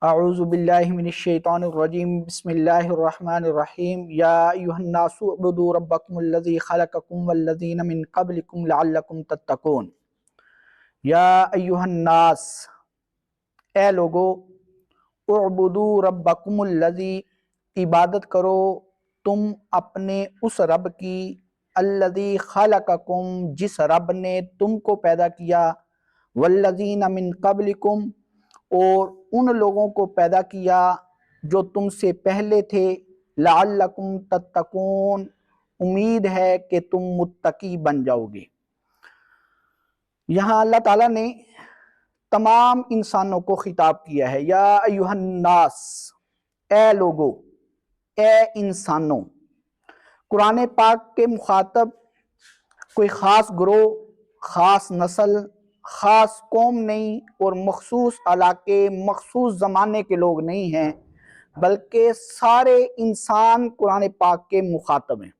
اعوذ باللہ من الشیطان الرجیم بسم اللہ الرحمن الرحیم یا ایھا الناس اعبدوا ربکم الذی خلقکم والذین من قبلکم لعلکم تتقون۔ یا ایھا الناس، اے لوگو، اعبدوا ربکم الذی، عبادت کرو تم اپنے اس رب کی، الذی خلقکم، جس رب نے تم کو پیدا کیا، والذین من قبلکم، اور ان لوگوں کو پیدا کیا جو تم سے پہلے تھے، لعلکم تتقون، امید ہے کہ تم متقی بن جاؤ گے۔ یہاں اللہ تعالیٰ نے تمام انسانوں کو خطاب کیا ہے، یا ایھا الناس، اے لوگو، اے انسانوں۔ قرآن پاک کے مخاطب کوئی خاص گروہ، خاص نسل، خاص قوم نہیں، اور مخصوص علاقے، مخصوص زمانے کے لوگ نہیں ہیں، بلکہ سارے انسان قرآن پاک کے مخاطب ہیں۔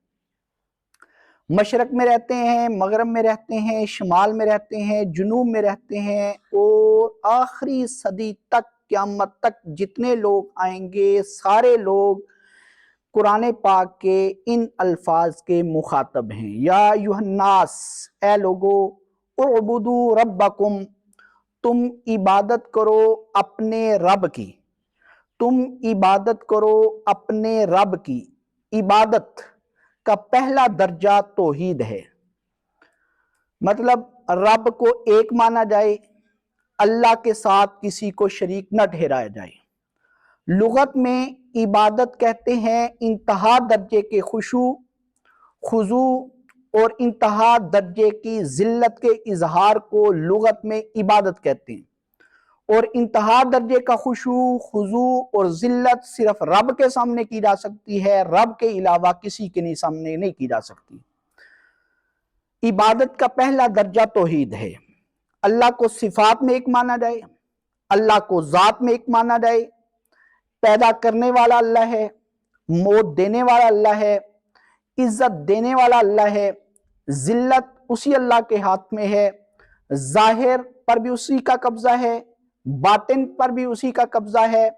مشرق میں رہتے ہیں، مغرب میں رہتے ہیں، شمال میں رہتے ہیں، جنوب میں رہتے ہیں، اور آخری صدی تک، قیامت تک جتنے لوگ آئیں گے، سارے لوگ قرآن پاک کے ان الفاظ کے مخاطب ہیں۔ یا ایھا الناس، اے لوگو، اعبدوا ربکم، تم عبادت کرو اپنے رب کی، تم عبادت کرو اپنے رب کی۔ عبادت کا پہلا درجہ توحید ہے، مطلب رب کو ایک مانا جائے، اللہ کے ساتھ کسی کو شریک نہ ٹھہرایا جائے۔ لغت میں عبادت کہتے ہیں انتہا درجے کے خشوع، خضوع اور انتہا درجے کی ذلت کے اظہار کو لغت میں عبادت کہتے ہیں، اور انتہا درجے کا خشوع، خضوع اور ذلت صرف رب کے سامنے کی جا سکتی ہے، رب کے علاوہ کسی کے سامنے نہیں کی جا سکتی۔ عبادت کا پہلا درجہ توحید ہے۔ اللہ کو صفات میں ایک مانا جائے، اللہ کو ذات میں ایک مانا جائے، پیدا کرنے والا اللہ ہے، موت دینے والا اللہ ہے، عزت دینے والا اللہ ہے، ذلت اسی اللہ کے ہاتھ میں ہے، ظاہر پر بھی اسی کا قبضہ ہے، باطن پر بھی اسی کا قبضہ ہے،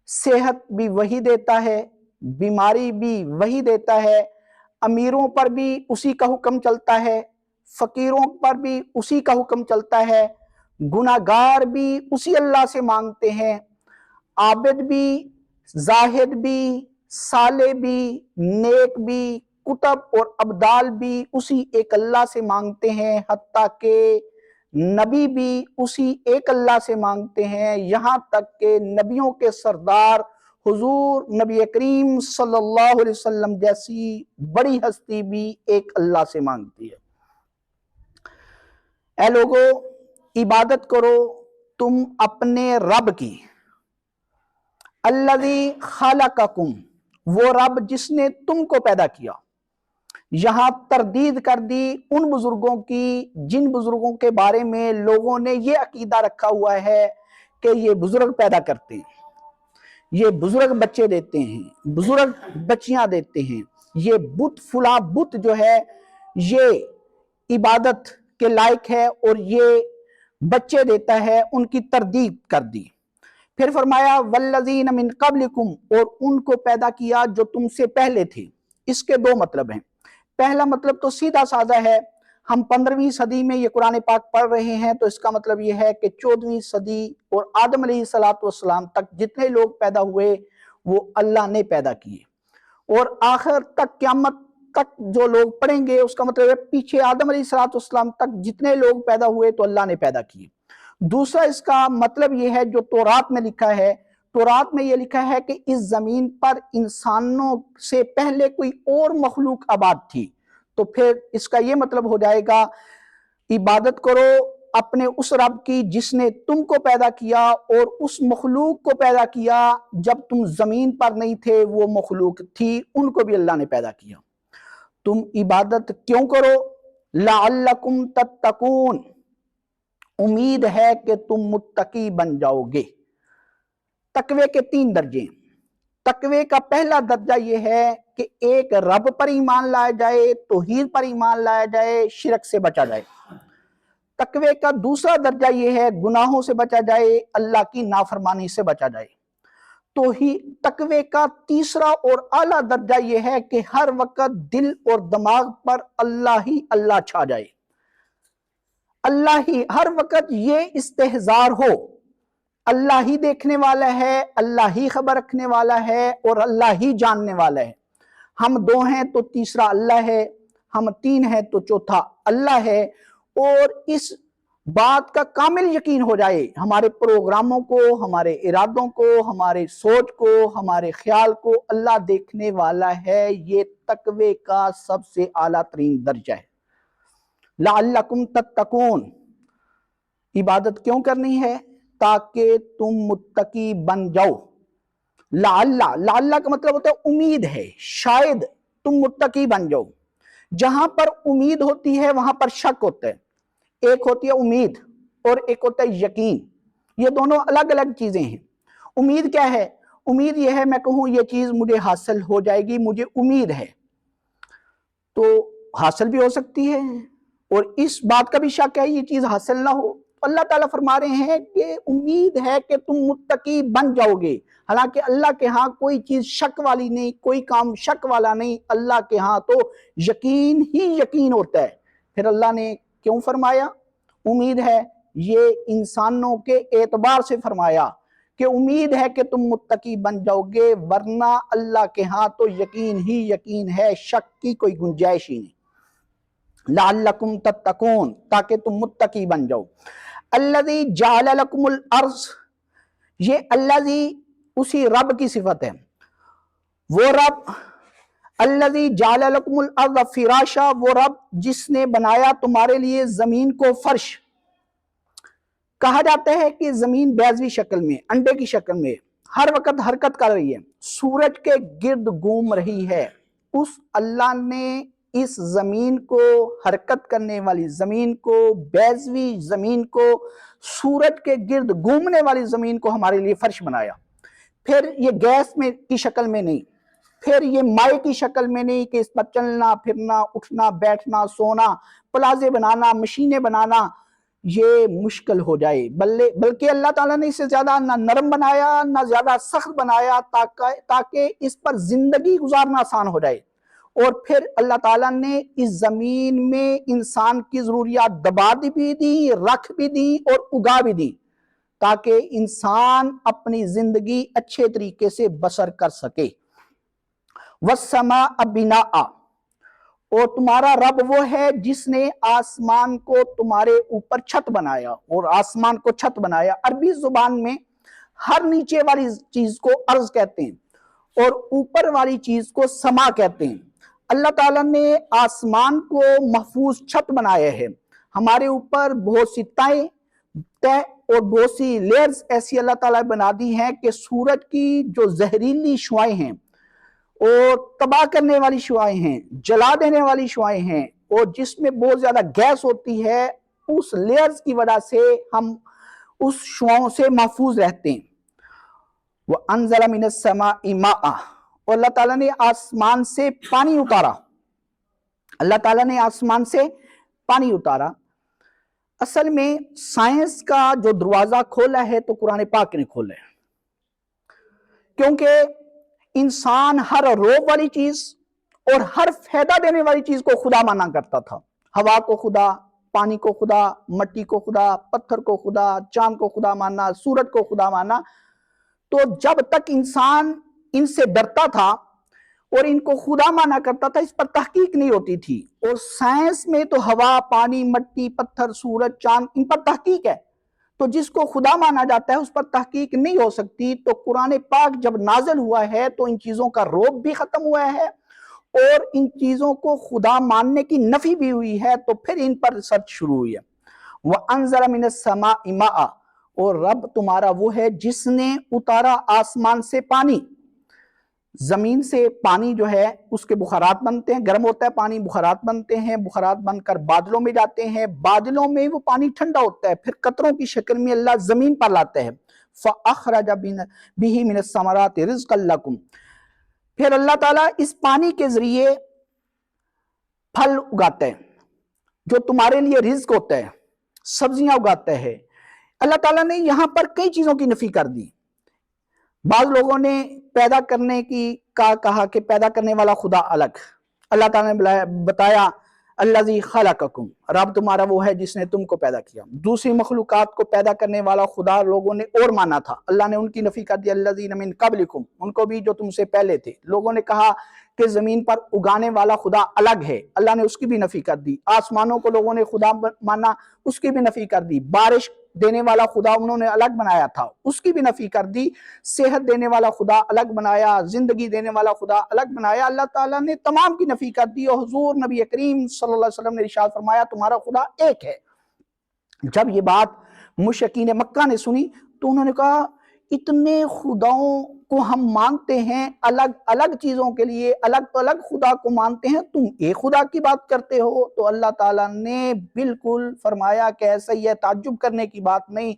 صحت بھی وہی دیتا ہے، بیماری بھی وہی دیتا ہے، امیروں پر بھی اسی کا حکم چلتا ہے، فقیروں پر بھی اسی کا حکم چلتا ہے، گناہگار بھی اسی اللہ سے مانگتے ہیں، عابد بھی، زاہد بھی، صالح بھی، نیک بھی، کتب اور ابدال بھی اسی ایک اللہ سے مانگتے ہیں، حتیٰ کہ نبی بھی اسی ایک اللہ سے مانگتے ہیں، یہاں تک کہ نبیوں کے سردار حضور نبی کریم صلی اللہ علیہ وسلم جیسی بڑی ہستی بھی ایک اللہ سے مانگتی ہے۔ اے لوگو، عبادت کرو تم اپنے رب کی، الذی خلقکم، وہ رب جس نے تم کو پیدا کیا۔ یہاں تردید کر دی ان بزرگوں کی جن بزرگوں کے بارے میں لوگوں نے یہ عقیدہ رکھا ہوا ہے کہ یہ بزرگ پیدا کرتے ہیں، یہ بزرگ بچے دیتے ہیں، بزرگ بچیاں دیتے ہیں، یہ بت فلاں بت جو ہے یہ عبادت کے لائق ہے اور یہ بچے دیتا ہے، ان کی تردید کر دی۔ پھر فرمایا والذین من قبلکم، اور ان کو پیدا کیا جو تم سے پہلے تھے۔ اس کے دو مطلب ہیں۔ پہلا مطلب تو سیدھا سادہ ہے، ہم 15ویں صدی میں یہ قرآن پاک پڑھ رہے ہیں تو اس کا مطلب یہ ہے کہ 14ویں صدی اور آدم علیہ السلام تک جتنے لوگ پیدا ہوئے وہ اللہ نے پیدا کیے، اور آخر تک قیامت تک جو لوگ پڑھیں گے اس کا مطلب ہے پیچھے آدم علیہ السلام تک جتنے لوگ پیدا ہوئے تو اللہ نے پیدا کیے۔ دوسرا اس کا مطلب یہ ہے جو تورات میں لکھا ہے، تورات میں یہ لکھا ہے کہ اس زمین پر انسانوں سے پہلے کوئی اور مخلوق آباد تھی، تو پھر اس کا یہ مطلب ہو جائے گا عبادت کرو اپنے اس رب کی جس نے تم کو پیدا کیا اور اس مخلوق کو پیدا کیا جب تم زمین پر نہیں تھے، وہ مخلوق تھی، ان کو بھی اللہ نے پیدا کیا۔ تم عبادت کیوں کرو؟ لعلکم تتقون، امید ہے کہ تم متقی بن جاؤ گے۔ تقوی کے 3 درجے۔ تقوی کا پہلا درجہ یہ ہے کہ ایک رب پر ایمان لایا جائے، توحید پر ایمان لایا جائے، شرک سے بچا جائے۔ تقوی کا دوسرا درجہ یہ ہے گناہوں سے بچا جائے، اللہ کی نافرمانی سے بچا جائے۔ تو ہی تقوی کا تیسرا اور اعلیٰ درجہ یہ ہے کہ ہر وقت دل اور دماغ پر اللہ ہی اللہ چھا جائے، اللہ ہی ہر وقت یہ استحضار ہو، اللہ ہی دیکھنے والا ہے، اللہ ہی خبر رکھنے والا ہے اور اللہ ہی جاننے والا ہے۔ ہم دو ہیں تو تیسرا اللہ ہے، ہم تین ہیں تو چوتھا اللہ ہے، اور اس بات کا کامل یقین ہو جائے، ہمارے پروگراموں کو، ہمارے ارادوں کو، ہمارے سوچ کو، ہمارے خیال کو اللہ دیکھنے والا ہے، یہ تقوی کا سب سے اعلیٰ ترین درجہ ہے۔ لعلکم تتقون، عبادت کیوں کرنی ہے؟ تاکہ تم متقی بن جاؤ۔ لعلہ کا مطلب ہوتا ہے امید ہے، شاید تم متقی بن جاؤ۔ جہاں پر امید ہوتی ہے وہاں پر شک ہوتا ہے۔ ایک ہوتی ہے امید اور ایک ہوتا ہے یقین، یہ دونوں الگ الگ چیزیں ہیں۔ امید کیا ہے؟ امید یہ ہے میں کہوں یہ چیز مجھے حاصل ہو جائے گی، مجھے امید ہے، تو حاصل بھی ہو سکتی ہے، اور اس بات کا بھی شک ہے یہ چیز حاصل نہ ہو۔ اللہ تعالیٰ فرما رہے ہیں کہ امید ہے کہ تم متقی بن جاؤ گے، حالانکہ اللہ کے ہاں کوئی چیز شک والی نہیں، کوئی کام شک والا نہیں، اللہ کے ہاں تو یقین ہی یقین ہوتا ہے۔ پھر اللہ نے کیوں فرمایا امید ہے؟ یہ انسانوں کے اعتبار سے فرمایا کہ امید ہے کہ تم متقی بن جاؤ گے، ورنہ اللہ کے ہاں تو یقین ہی یقین ہے، شک کی کوئی گنجائش ہی نہیں۔ لعلکم تتقون، تاکہ تم متقی بن جاؤ۔ الذی جعل لکم الارض، یہ الذی اسی رب کی صفت ہے، وہ رب الذی جعل لکم الارض فراشا، وہ رب جس نے بنایا تمہارے لیے زمین کو فرش۔ کہا جاتا ہے کہ زمین بیضوی شکل میں، انڈے کی شکل میں ہر وقت حرکت کر رہی ہے، سورج کے گرد گھوم رہی ہے۔ اس اللہ نے اس زمین کو، حرکت کرنے والی زمین کو، بیضوی زمین کو، سورج کے گرد گھومنے والی زمین کو ہمارے لیے فرش بنایا۔ پھر یہ گیس میں کی شکل میں نہیں، پھر یہ مائع کی شکل میں نہیں کہ اس پر چلنا پھرنا، اٹھنا بیٹھنا، سونا، پلازے بنانا، مشینیں بنانا یہ مشکل ہو جائے، بلکہ اللہ تعالیٰ نے اسے زیادہ نہ نرم بنایا نہ زیادہ سخت بنایا، تاکہ اس پر زندگی گزارنا آسان ہو جائے۔ اور پھر اللہ تعالیٰ نے اس زمین میں انسان کی ضروریات دبا بھی دی، رکھ بھی دی اور اگا بھی دی، تاکہ انسان اپنی زندگی اچھے طریقے سے بسر کر سکے۔ وَالسَّمَاءَ بِنَاءً، اور تمہارا رب وہ ہے جس نے آسمان کو تمہارے اوپر چھت بنایا، اور آسمان کو چھت بنایا عربی زبان میں ہر نیچے والی چیز کو ارض کہتے ہیں اور اوپر والی چیز کو سما کہتے ہیں۔ اللہ تعالیٰ نے آسمان کو محفوظ چھت بنایا ہے، ہمارے اوپر بہت سی طے اور بہت سی لیئرز ایسی اللہ تعالیٰ بنا دی ہیں کہ سورج کی جو زہریلی شعاعیں ہیں اور تباہ کرنے والی شعاعیں ہیں، جلا دینے والی شعاعیں ہیں، اور جس میں بہت زیادہ گیس ہوتی ہے، اس لیئرز کی وجہ سے ہم اس شعاعوں سے محفوظ رہتے ہیں۔ وَأَنزَلَ مِنَ السَّمَاءِ مَاءً، اور اللہ تعالیٰ نے آسمان سے پانی اتارا، اللہ تعالیٰ نے آسمان سے پانی اتارا۔ اصل میں سائنس کا جو دروازہ کھولا ہے تو قرآن پاک نے کھولا ہے، کیونکہ انسان ہر روب والی چیز اور ہر فائدہ دینے والی چیز کو خدا مانا کرتا تھا، ہوا کو خدا، پانی کو خدا، مٹی کو خدا، پتھر کو خدا، چاند کو خدا مانا، سورج کو خدا مانا۔ تو جب تک انسان ان سے ڈرتا تھا اور ان کو خدا مانا کرتا تھا، اس پر تحقیق نہیں ہوتی تھی، اور سائنس میں تو ہوا، پانی، مٹی، پتھر، سورج، چاند، ان پر تحقیق ہے، تو جس کو خدا مانا جاتا ہے اس پر تحقیق نہیں ہو سکتی۔ تو قرآن پاک جب نازل ہوا ہے تو ان چیزوں کا روب بھی ختم ہوا ہے اور ان چیزوں کو خدا ماننے کی نفی بھی ہوئی ہے، تو پھر ان پر ریسرچ شروع ہوئی ہے۔ وَأَنزَلَ مِنَ السَّمَاءِ مَاءً، اور رب تمہارا وہ ہے جس نے اتارا آسمان سے پانی۔ زمین سے پانی جو ہے اس کے بخارات بنتے ہیں، گرم ہوتا ہے پانی، بخارات بنتے ہیں، بخارات بن کر بادلوں میں جاتے ہیں، بادلوں میں وہ پانی ٹھنڈا ہوتا ہے، پھر قطروں کی شکل میں اللہ زمین پر لاتا ہے۔ فَأَخْرَجَ بِهِ مِنَ الثَّمَرَاتِ رِزْقًا لَكُمْ، پھر اللہ تعالیٰ اس پانی کے ذریعے پھل اگاتا ہے جو تمہارے لیے رزق ہوتا ہے، سبزیاں اگاتا ہے۔ اللہ تعالیٰ نے یہاں پر کئی چیزوں کی نفی کر دی، بعض لوگوں نے پیدا کرنے کی کہا کہ پیدا کرنے والا خدا الگ. اللہ تعالیٰ نے بتایا الذی خلقکم، رب تمہارا وہ ہے جس نے تم کو پیدا کیا. دوسری مخلوقات کو پیدا کرنے والا خدا لوگوں نے اور مانا تھا. اللہ نے ان کی نفی کر دی الذین من قبلکم، ان کو بھی جو تم سے پہلے تھے. لوگوں نے کہا کہ زمین پر اگانے والا خدا الگ ہے، اللہ نے اس کی بھی نفی کر دی. آسمانوں کو لوگوں نے خدا مانا، اس کی بھی نفی کر دی. بارش دینے والا خدا انہوں نے الگ بنایا تھا، اس کی بھی نفی کر دی. صحت دینے والا خدا الگ بنایا، زندگی دینے والا خدا الگ بنایا. اللہ تعالیٰ نے تمام کی نفی کر دی. اور حضور نبی کریم صلی اللہ علیہ وسلم نے ارشاد فرمایا تمہارا خدا ایک ہے. جب یہ بات مشرکین مکہ نے سنی تو انہوں نے کہا اتنے خداؤں کو ہم مانتے ہیں، الگ الگ چیزوں کے لیے الگ الگ خدا کو مانتے ہیں، تم ایک خدا کی بات کرتے ہو. تو اللہ تعالیٰ نے بالکل فرمایا کہ ایسا ہی ہے، تعجب کرنے کی بات نہیں،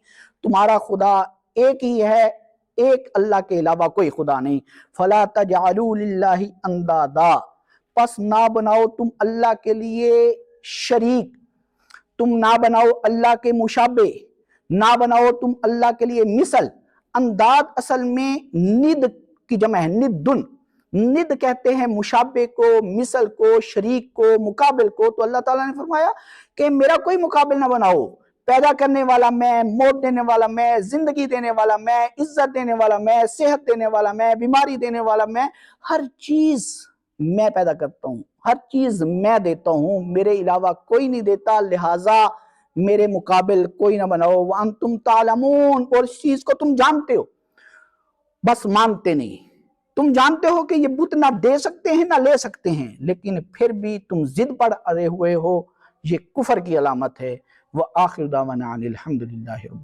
تمہارا خدا ایک ہی ہے، ایک اللہ کے علاوہ کوئی خدا نہیں. فَلَا تَجْعَلُوا لِلَّهِ أَنْدَادًا، پس نہ بناؤ تم اللہ کے لیے شریک، تم نہ بناؤ اللہ کے مشابہ، نہ بناؤ تم اللہ کے لیے مثل. انداد اصل میں ند کی جمع ہے، ندن. ند کہتے ہیں مشابہ کو، مثل کو، شریک کو، مقابل کو. تو اللہ تعالیٰ نے فرمایا کہ میرا کوئی مقابل نہ بناؤ. پیدا کرنے والا میں، موت دینے والا میں، زندگی دینے والا میں، عزت دینے والا میں، صحت دینے والا میں، بیماری دینے والا میں، ہر چیز میں پیدا کرتا ہوں، ہر چیز میں دیتا ہوں، میرے علاوہ کوئی نہیں دیتا، لہٰذا میرے مقابل کوئی نہ بناؤ. وَأَنْتُمْ تَعْلَمُونَ، اور اس چیز کو تم جانتے ہو، بس مانتے نہیں. تم جانتے ہو کہ یہ بت نہ دے سکتے ہیں نہ لے سکتے ہیں، لیکن پھر بھی تم ضد پر اڑے ہوئے ہو. یہ کفر کی علامت ہے. وَآخِرُ دَعْوَانَا أَنِ الْحَمْدُ لِلَّهِ رَبِّ